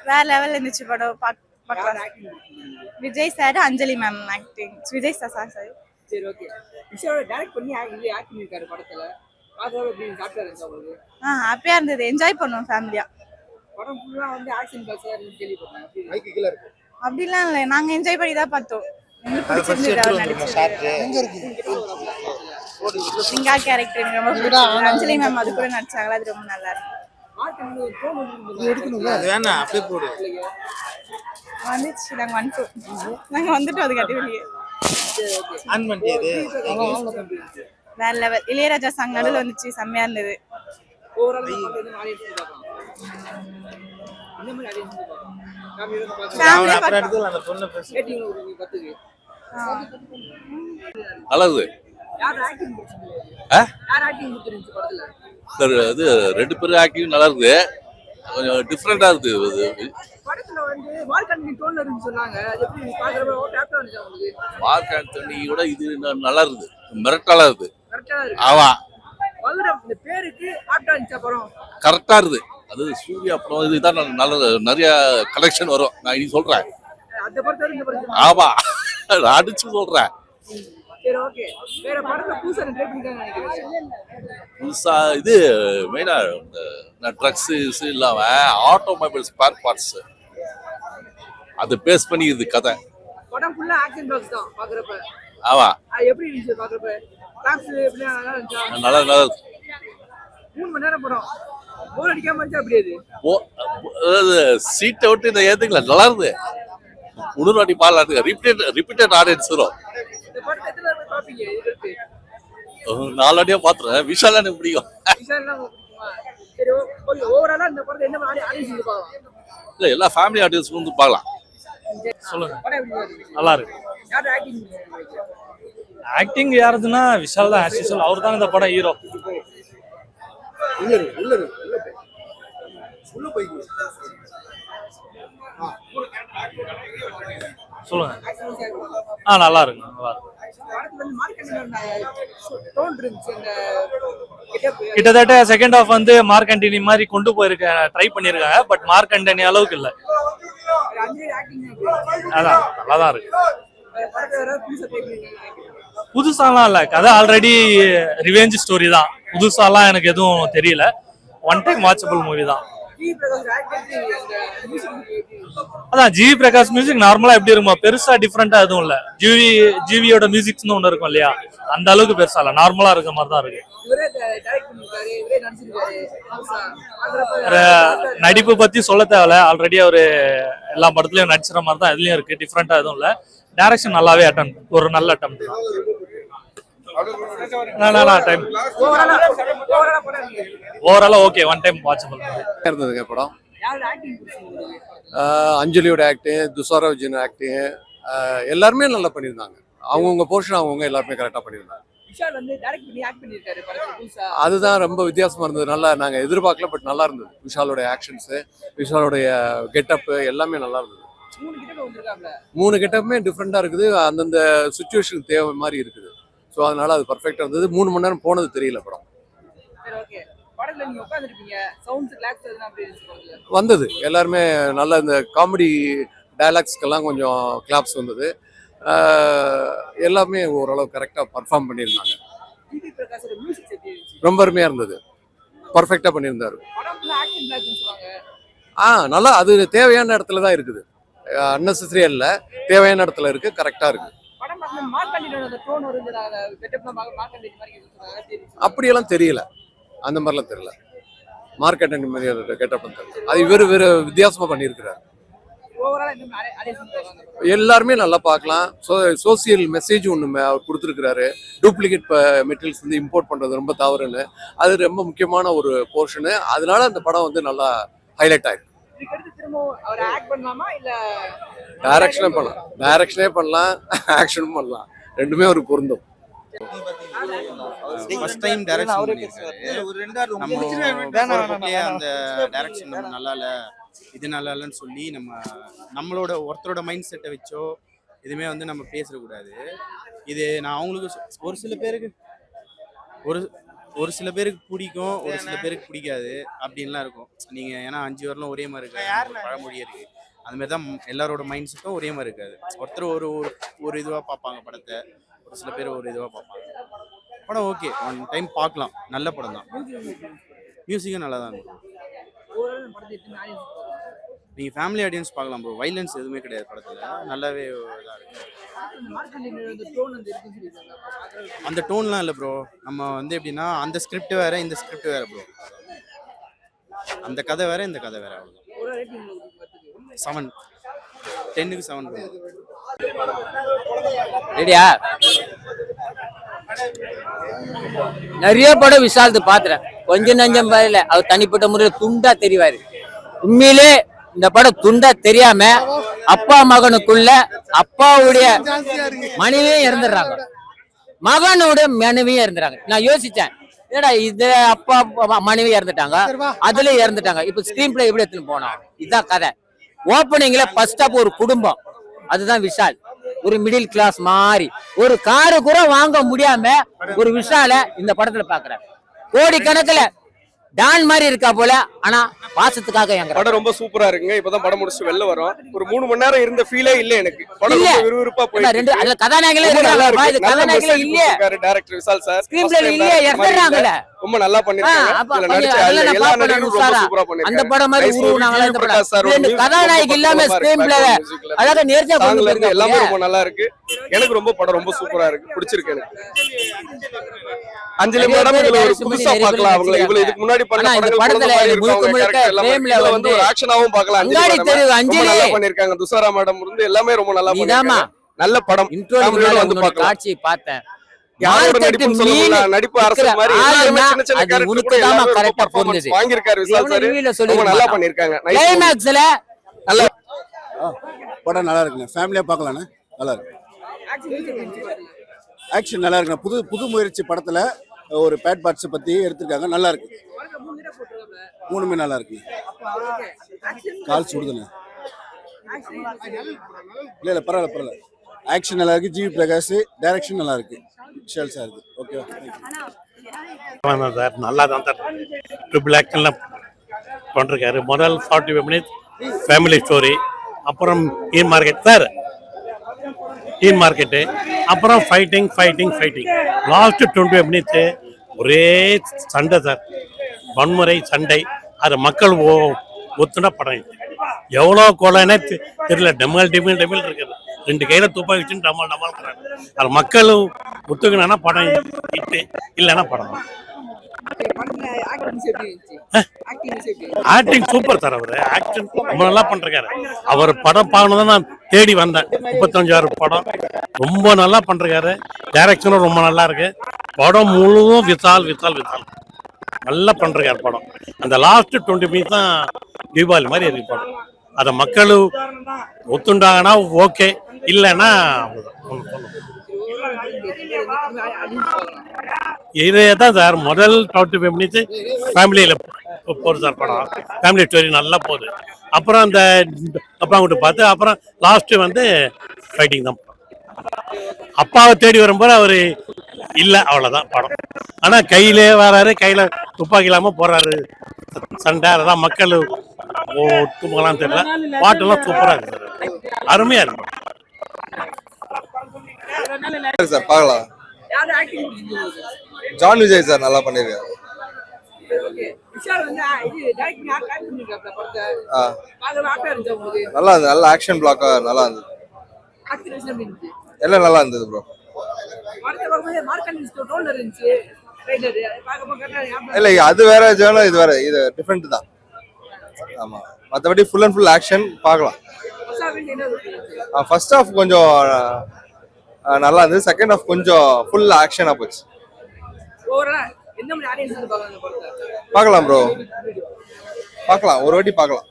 வேற லெவல்ல இருந்துச்சு படம். Vijay sir, Anjali ma'am acting. Vijay sir sorry. சரி ஓகே. விஷயோட டைரக்ட் பண்ணி ஆக்ட் பண்ணிருக்காரு படத்துல. பாக்கவே எப்படி ஹாப்பியா இருந்துச்சு உங்களுக்கு? ஹாப்பியா இருந்தது. என்ஜாய் பண்ணோம் ஃபேமிலியா. படம் ஃபுல்லா வந்து ஆக்ஷன் பாக்ஸா இருக்குன்னு கேள்விப்பட்டேன். மைக்கு கீழ இருக்கு. அப்படிலாம் இல்ல, நாங்க என்ஜாய் பண்ணி தான் பார்த்தோம். எங்களுக்கு பிடிச்சிருந்தது அவர் நடிச்சது. எங்க இருக்கு? சிங்கா கேரக்டர் எனக்கு ரொம்ப பிடிச்சது. அஞ்சலி மேம் அது கூட நடிச்சாங்களா, அது ரொம்ப நல்லா இருக்கு. வந்துச்சு, நாங்க வந்துட்டோம். அது கட்டி வெளியே வேற லெவல். இளையராஜா சாங் நடுவில் வந்துச்சு, செம்மையா இருந்தது. இது ரெண்டு பேரும் ஆக்டிங் நல்லா இருக்குது, கொஞ்சம் டிஃப்ரெண்டா இருக்குது. படத்துல வந்து மார்க் ஆண்டனி டோன்ல இருந்து சொன்னாங்க. அது எப்படி பாக்குறப்ப டேப்ல இருந்துச்சு உங்களுக்கு? மார்க் ஆண்டனியோட இது நல்லா இருக்குது, மிரட்டலா இருக்குது. ஆமா, இந்த பேருக்கு ஆப்டா இருந்துச்சு படம். கரெக்டா இருக்குது. அது சூர்யா படம், இதுதான் நல்ல நிறைய கலெக்ஷன் வரும். நான் இனி சொல்றேன். அந்த படத்துல இந்த படம். ஆமா, நான் அடிச்சு சொல்றேன். சரி ஓகே. வேற படத்துல புதுசா ட்ரை பண்ணிட்டாங்க நினைக்கிறேன். புதுசா இது மெயினா ட்ரக்ஸ் இல்லாம ஆட்டோமொபைல் ஸ்பேர் பார்ட்ஸ் அது பேஸ் பண்ணி இது கதை. படம் ஃபுல்லா ஆக்ஷன் பாக்ஸ் தான் பாக்குறப்ப. ஆமா, அது எப்படி இருந்துச்சு பாக்குறப்ப? கிளாப்ஸ் எப்படி நல்லா இருந்துச்சா? நல்லா 3 மணி நேரம் படம் போர் அடிக்காம இருந்துச்சு. அப்படியே அதாவது சீட்டை விட்டு இந்த ஏத்துக்கல, நல்லா இருந்து. இன்னொரு வாட்டி பாடலாம். ரிப்பீட்டட் ஆடியன்ஸ் வரும். இந்த படத்தை எத்தனை பேர் பாப்பீங்க? இதுக்கு 4 வாட்டியா பாத்துறேன். விஷால் எனக்கு பிடிக்கும். சரி ஓகே. ஓவராலா இந்த படத்தை என்ன மாதிரி ஆடியன்ஸ் பார்க்கலாம்? இல்ல, எல்லா ஃபேமிலி ஆடியன்ஸ் வந்து பார்க்கலாம். சொல்லுங்க. படம் எப்படி இருக்கு? நல்லா இருக்கு. யார் ஆக்டிங்? ஆக்டிங் யாருதுன்னா விஷால் தான். ஆஸ் யூசுவல் அவர் தான் இந்த படம் ஹீரோ. சொல்லுங்க. நல்லா இருக்கு, நல்லா இருக்கு. கிட்டத்தட்ட செகண்ட் ஹாஃப் வந்து மார்க் ஆண்டனி மாதிரி கொண்டு போயிருக்க ட்ரை பண்ணிருக்காங்க. பட் மார்க் ஆண்டனி அளவுக்கு இல்ல. அதான் நல்லாதான் இருக்கு. புதுசாலாம் இல்ல, கதை ஆல்ரெடி ரிவெஞ்ச் ஸ்டோரி தான். புதுசாலாம் எனக்கு எதுவும் தெரியல. ஒன் டைம் வாட்சபிள் மூவி தான். அதான் ஜிவி பிரகாஷ் மியூசிக் நார்மலா எப்படி இருக்குமா, பெருசா டிஃப்ரெண்டா எதுவும் இல்ல. ஜிவியோட மியூசிக்ஸ்னு ஒண்ணு இருக்கும் இல்லையா, அந்த அளவுக்கு பெருசா இல்ல, நார்மலா இருக்க மாதிரி தான் இருக்கு. நடிப்பு பத்தி சொல்ல தேவையில்ல, ஆல்ரெடி அவரு எல்லா படத்துலயும் நடிச்சுற மாதிரி தான் இதுலயும் இருக்கு. டிஃப்ரெண்டா எதுவும் இல்ல. டைரக்ஷன் நல்லாவே ஒரு நல்ல அட்டெம்ப்ட் தான். ஓவராலா ஓகே, ஒன் டைம் வாட்சபிள் இருந்ததுங்க படம். அஞ்சலியோட ஆக்டிங், துஷாரா விஜயன் ஆக்டிங், எல்லாருமே நல்லா பண்ணியிருந்தாங்க. அவங்கவுங்க போர்ஷன் அவங்கவுங்க எல்லாருமே கரெக்டாக பண்ணியிருந்தாங்க. அதுதான் ரொம்ப வித்தியாசமா இருந்தது. நல்லா நாங்கள் எதிர்பார்க்கல, பட் நல்லா இருந்தது. விஷாலோட ஆக்ஷன்ஸு, விஷாலோடைய கெட்டப்பு எல்லாமே நல்லா இருந்தது. 3 கெட்டப்புமே டிஃப்ரெண்டாக இருக்குது. அந்தந்த சுச்சுவேஷனுக்கு தேவை மாதிரி இருக்குது. ஸோ அதனால அது பர்ஃபெக்டாக இருந்தது. 3 மணி நேரம் போனது தெரியல படம். வந்தது எல்லாருமே நல்லா. இந்த காமெடி டயலாக்ஸ்க்கெல்லாம் கொஞ்சம் கிளாப்ஸ் வந்தது. எல்லாமே ஓரளவு கரெக்டாக பர்ஃபார்ம் பண்ணியிருந்தாங்க. ரொம்ப அருமையாக இருந்தது. பர்ஃபெக்டாக பண்ணியிருந்தாரு. நல்லா அது தேவையான இடத்துல தான் இருக்குது. அன்னெசரியா இல்லை, தேவையான இடத்துல இருக்கு, கரெக்டாக இருக்கு. அப்படியெல்லாம் தெரியல, அந்த மாதிரிலாம் தெரியல. மார்க் ஆண்டனி மாதிரி கெட்டப் தெரியல. அது இவர் வித்தியாசமா பண்ணியிருக்கிறார். எல்லாருமே நல்லா பார்க்கலாம். சோசியல் மெசேஜ் ஒன்று அவர் கொடுத்துருக்கிறாரு. டூப்ளிகேட் மெட்டீரியல்ஸ் வந்து இம்போர்ட் பண்ணுறது ரொம்ப தவறுன்னு, அது ரொம்ப முக்கியமான ஒரு போர்ஷனு. அதனால அந்த படம் வந்து நல்லா ஹைலைட் ஆயிருக்கு. டைரக்ஷனே பண்ணலாம், ஆக்ஷனும் பண்ணலாம். ரெண்டுமே ஒரு பொருந்தும். ஃபர்ஸ்ட் டைம் டைரக்ஷன் பண்ணிருக்காரு. அந்த டைரக்ஷன் நம்ம நல்லா இல்ல, இது நல்லா இல்லைன்னு சொல்லி நம்மளோட ஒருத்தரோட மைண்ட் செட்டை வச்சோ எதுவுமே வந்து நம்ம பேசக்கூடாது. இது நான் அவங்களுக்கு ஒரு சில பேருக்கு ஒரு சில பேருக்கு பிடிக்கும், ஒரு சில பேருக்கு பிடிக்காது அப்படின்லாம் இருக்கும். நீங்க ஏன்னா 5 வரலும் ஒரே மாதிரி இருக்காது, ஒரு பழமொழியே இருக்கு. அந்த மாதிரி தான் எல்லாரோட மைண்ட் செட்டும் ஒரே மாதிரி இருக்காது. ஒருத்தர் ஒரு ஒரு இதுவாக பார்ப்பாங்க படத்தை, ஒரு சில பேர் ஒரு இதுவாக பார்ப்பாங்க. படம் ஓகே, ஒன் டைம் பார்க்கலாம், நல்ல படம் தான். மியூசிக்கும் நல்லா தான் இருக்கும். நீங்கள் ஃபேமிலி ஆடியன்ஸ் பார்க்கலாம் ப்ரோ. வைலன்ஸ் எதுவுமே கிடையாது படத்தில், நல்லாவே இதாக இருக்கு. அந்த டோன்லாம் இல்லை ப்ரோ. நம்ம வந்து எப்படின்னா அந்த ஸ்கிரிப்ட் வேற, இந்த ஸ்கிரிப்ட் வேற ப்ரோ. அந்த கதை வேற, இந்த கதை வேற. அவ்வளோதான். 7, 10க்கு 7 ப்ரோ. ரெடியா? நிறைய படம் விஷால்து பாத்துறேன், கொஞ்சம் நஞ்சம் இல்ல. அவர் தனிப்பட்ட முறையில் துண்டா தெரிவாரு. உண்மையிலே இந்த படம் துண்டா தெரியாம அப்பா மகனுக்குள்ள அப்பாவுடைய மனைவியும் இறந்துடுறாங்க, மகனோட மனைவியும் இறந்துறாங்க. நான் யோசிச்சேன், ஏடா இது அப்பா மனைவி இறந்துட்டாங்க, அதுல இறந்துட்டாங்க, இப்ப ஸ்கிரீன் பிளே எப்படி எடுத்துன்னு போனோம்? இதுதான் கதை. ஓப்பனிங்ல ஃபர்ஸ்ட் ஆஃப் ஒரு குடும்பம், அதுதான் விஷால். ஒரு மிடில் கிளாஸ் மாதிரி ஒரு காரு கூட வாங்க முடியாம ஒரு விஷால இந்த படத்துல பாக்குறேன். கோடி கணக்குல டான் மாதிரி இருக்கா போல, ஆனா பாசத்துக்காக எங்க படம் ரொம்ப சூப்பரா இருக்குங்க. இப்பதான் படம் முடிச்சு வெளில வரோம். ஒரு 3 மணி நேரம் இருந்த ஃபீலே இல்ல எனக்கு. படம் ரொம்ப விறுவிறுப்பா போயிட்டு ரெண்டு அதுல கதாநாயகங்களே இருக்காங்க, இது கதாநாயகங்களே இல்ல, director Vishal sir screen play இல்ல, இறந்துறாங்கல. ரொம்ப நல்லா பண்ணிருக்காங்க. இதுல நடிச்ச எல்லா நடிகரும் ரொம்ப சூப்பரா பண்ணிருக்காங்க. அந்த படம் மாதிரி உருவானாங்களா இந்த படம்? ரெண்டு கதாநாயகி இல்லாம ஸ்கிரீன் பிளே அழகா நேர்த்தியா கொண்டு போயிருக்காங்க. எல்லாமே ரொம்ப நல்லா இருக்கு. எனக்கு ரொம்ப படம் ரொம்ப சூப்பரா இருக்கு, பிடிச்சிருக்கு எனக்கு. அஞ்சலி மேடம் இதுல ஒரு புதுசா பார்க்கலாம். அவங்க இவ்வளவு இதுக்கு முன்னாடி பண்ண படத்துல முழுக்க முழுக்க ஃப்ரேம்ல வந்து ஒரு ஆக்ஷனாவும் பார்க்கலாம். அஞ்சலி நல்லா பண்ணிருக்காங்க. துஷாரா மேடம் இருந்து எல்லாமே ரொம்ப நல்லா பண்ணிருக்காங்க. நல்ல படம். இன்ட்ரோல வந்து பார்க்கலாம். காட்சி பார்த்தேன். யாரோட நடிப்புன்னு சொல்லல, நடிப்பு அரசு மாதிரி எல்லாமே சின்ன சின்ன கேரக்டர் தான் கரெக்ட்டா பொருந்துது. வாங்கிருக்காரு விஷால் சார், ரொம்ப நல்லா பண்ணிருக்காங்க. கிளைமாக்ஸ்ல நல்ல படம் நல்லா இருக்குங்க. ஃபேமிலியா பார்க்கலாம்ண்ணே, நல்லா இருக்கு. ஆக்ஷன் நல்லா இருக்குண்ணா. புது முயற்சி படத்துல ஒரு பேட் பார்ட்ஸ் பத்தி எடுத்திருக்காங்க, நல்லா இருக்கு. 3மே நல்லா இருக்கு. கால் சுடுதுண்ணே. இல்ல பரவாயில்ல. ஆக்ஷன் நல்லா இருக்கு. ஜிவி பிரகாஷ் டைரக்ஷன் நல்லா இருக்கு. விஷால் சார் இருக்கு. ஓகே சார், நல்லா தான் சார் ட்ரிபிள் ஆக்ஷன்லாம் பண்ணிருக்காரு. முதல் 45 மினிட்ஸ் ஃபேமிலி ஸ்டோரி, அப்புறம் ஈன் மார்க்கெட் சார், ஈன் மார்க்கெட்டு, அப்புறம் ஃபைட்டிங். லாஸ்ட் 20 மினிட்ஸு ஒரே சண்டை சார், வன்முறை சண்டை. அது மக்கள் ஒத்துனா படம் எவ்வளோ கொலைன்னே தெரியல. டெமல் இருக்குது. 2 கையில துப்பாக்கி வச்சுன்னு டமால் அது மக்கள் ஒத்துக்கினா படம் ஹிட்டு, இல்லைன்னா படம். Acting super sir. அவரு ஆக்டிங் ரொம்ப நல்லா பண்றாரு. அவர் படம் பார்க்கணும் நான் தேடி வந்தேன். 35 படம் ரொம்ப நல்லா பண்றாரு. டைரக்ஷனும் ரொம்ப நல்லா இருக்கு. படம் முழுவதும் விசால் நல்லா பண்றாரு படம். அந்த லாஸ்ட் 20 மினிட்ஸ் தான் தீபாவளி மாதிரி இருக்கு படம். அதை மக்கள் ஒத்துண்டாங்கன்னா ஓகே, இல்லைன்னா இதே தான் சார். முதல் 25 மினிட்ஸ் ஃபேமிலியில் போகுது சார் படம். ஃபேமிலி ஸ்டோரி நல்லா போகுது. அப்புறம் அந்த அப்பா கிட்ட பார்த்து அப்புறம் லாஸ்ட்டு வந்து ஃபைட்டிங் தான். அப்பாவை தேடி வரும்போது அவர் இல்லை, அவ்வளோதான் படம். ஆனால் கையிலே வராரு, கையில் துப்பாக்கி இல்லாமல் போகிறாரு சண்டை. அதான் மக்கள் ஒத்துமாலாம் தெரியல. பாட்டெல்லாம் சூப்பராக இருக்கு சார், அருமையாக இருக்கு சார். பார்க்கலாம். ஜான் விஜய் சார் நல்லா பண்ணிருக்காரு. நல்லா இருந்தது. நல்ல ஆக்ஷன் பிளாக்கா நல்லா இருந்தது. எல்லாம் நல்லா இருந்தது ப்ரோ. இல்ல அது வேற ஜேர்னல், இது வேற, இது டிஃபரெண்ட் தான். ஆமா, மற்றபடி ஃபுல் அண்ட் ஃபுல் ஆக்ஷன் பார்க்கலாம். ஃபர்ஸ்ட் ஹாஃப் கொஞ்சம் நல்லா இருந்தது. செகண்ட் ஹாஃப் கொஞ்சம் ஃபுல் ஆக்ஷனா போச்சு. பார்க்கலாம் ப்ரோ, பார்க்கலாம், ஒரு வாட்டி பார்க்கலாம்.